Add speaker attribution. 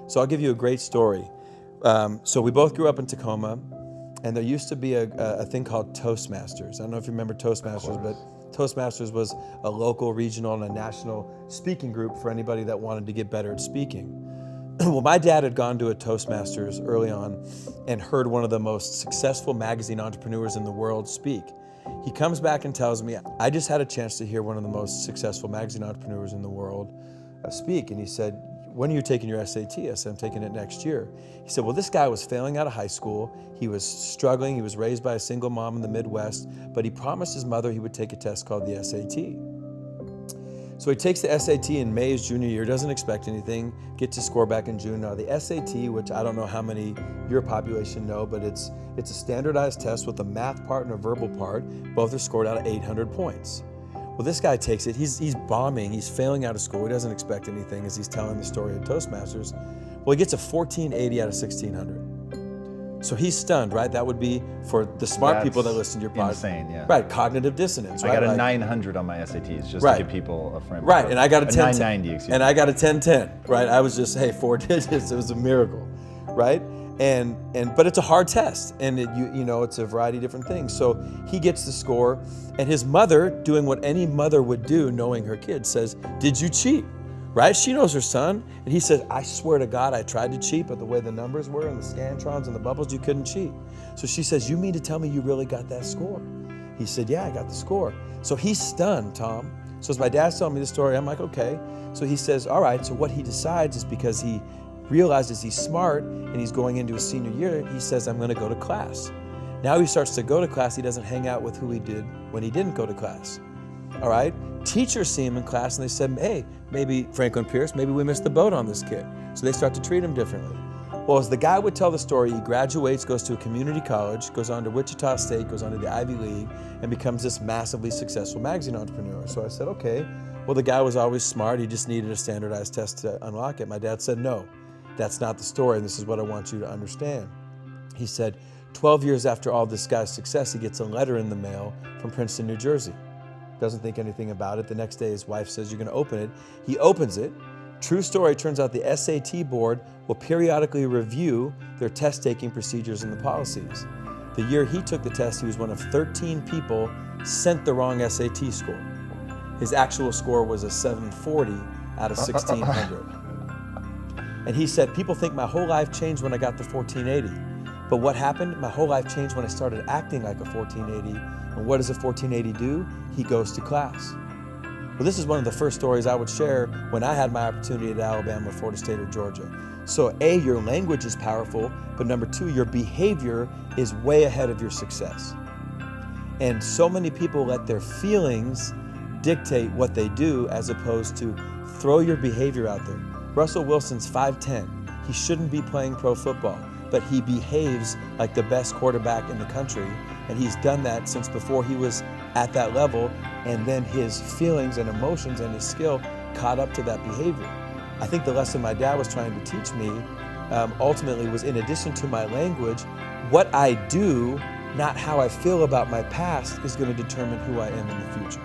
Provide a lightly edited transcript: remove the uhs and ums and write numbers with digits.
Speaker 1: So I'll give you a great story. So we both grew up in Tacoma, and there used to be a thing called Toastmasters. I don't know if you remember Toastmasters, but Toastmasters was a local, regional, and a national speaking group for anybody that wanted to get better at speaking. Well, my dad had gone to a Toastmasters early on and heard one of the most successful magazine entrepreneurs in the world speak. He comes back and tells me, I just had a chance to hear one of the most successful magazine entrepreneurs in the world speak. And he said, when are you taking your SAT? I said, I'm taking it next year. He said, well, this guy was failing out of high school. He was struggling. He was raised by a single mom in the Midwest, but he promised his mother he would take a test called the SAT. So he takes the SAT in May, his junior year, doesn't expect anything, gets his score back in June. Now the SAT, which I don't know how many your population know, but it's a standardized test with a math part and a verbal part. Both are scored out of 800 points. Well, this guy takes it, he's bombing, he's failing out of school, he doesn't expect anything as he's telling the story at Toastmasters. Well, he gets a 1480 out of 1600. So he's stunned, right? That would be, for the smart people that listen to your podcast.
Speaker 2: Insane, yeah.
Speaker 1: Right, cognitive dissonance, right?
Speaker 2: I got a 900 on my SATs, just to give people a frame.
Speaker 1: Right, and I got a 1010.
Speaker 2: 990, excuse me.
Speaker 1: And I got a 1010, right? I was just, hey, 4 digits, it was a miracle, right? But it's a hard test, and you know, it's a variety of different things. So he gets the score, and his mother, doing what any mother would do, knowing her kid, says, did you cheat? Right? She knows her son, and he says, I swear to God, I tried to cheat, but the way the numbers were and the scantrons and the bubbles, you couldn't cheat. So she says, you mean to tell me you really got that score? He said, yeah, I got the score. So he's stunned, Tom. So as my dad's telling me the story, I'm like, okay. So he says, all right, so what he decides is, because he realizes he's smart and he's going into his senior year, he says, I'm gonna go to class. Now he starts to go to class, he doesn't hang out with who he did when he didn't go to class. All right, teachers see him in class and they said, hey, maybe Franklin Pierce, maybe we missed the boat on this kid. So they start to treat him differently. Well, as the guy would tell the story, he graduates, goes to a community college, goes on to Wichita State, goes on to the Ivy League, and becomes this massively successful magazine entrepreneur. So I said, okay, well, the guy was always smart, he just needed a standardized test to unlock it. My dad said, no, that's not the story, and this is what I want you to understand. He said, 12 years after all this guy's success, he gets a letter in the mail from Princeton, New Jersey. Doesn't think anything about it. The next day, his wife says, you're gonna open it. He opens it. True story, turns out the SAT board will periodically review their test-taking procedures and the policies. The year he took the test, he was one of 13 people sent the wrong SAT score. His actual score was a 740 out of 1600. And he said, people think my whole life changed when I got the 1480. But what happened? My whole life changed when I started acting like a 1480. And what does a 1480 do? He goes to class. Well, this is one of the first stories I would share when I had my opportunity at Alabama, Florida State, or Georgia. So A, your language is powerful, but number two, your behavior is way ahead of your success. And so many people let their feelings dictate what they do, as opposed to throw your behavior out there. Russell Wilson's 5'10". He shouldn't be playing pro football, but he behaves like the best quarterback in the country. And he's done that since before he was at that level. And then his feelings and emotions and his skill caught up to that behavior. I think the lesson my dad was trying to teach me ultimately was, in addition to my language, what I do, not how I feel about my past, is going to determine who I am in the future.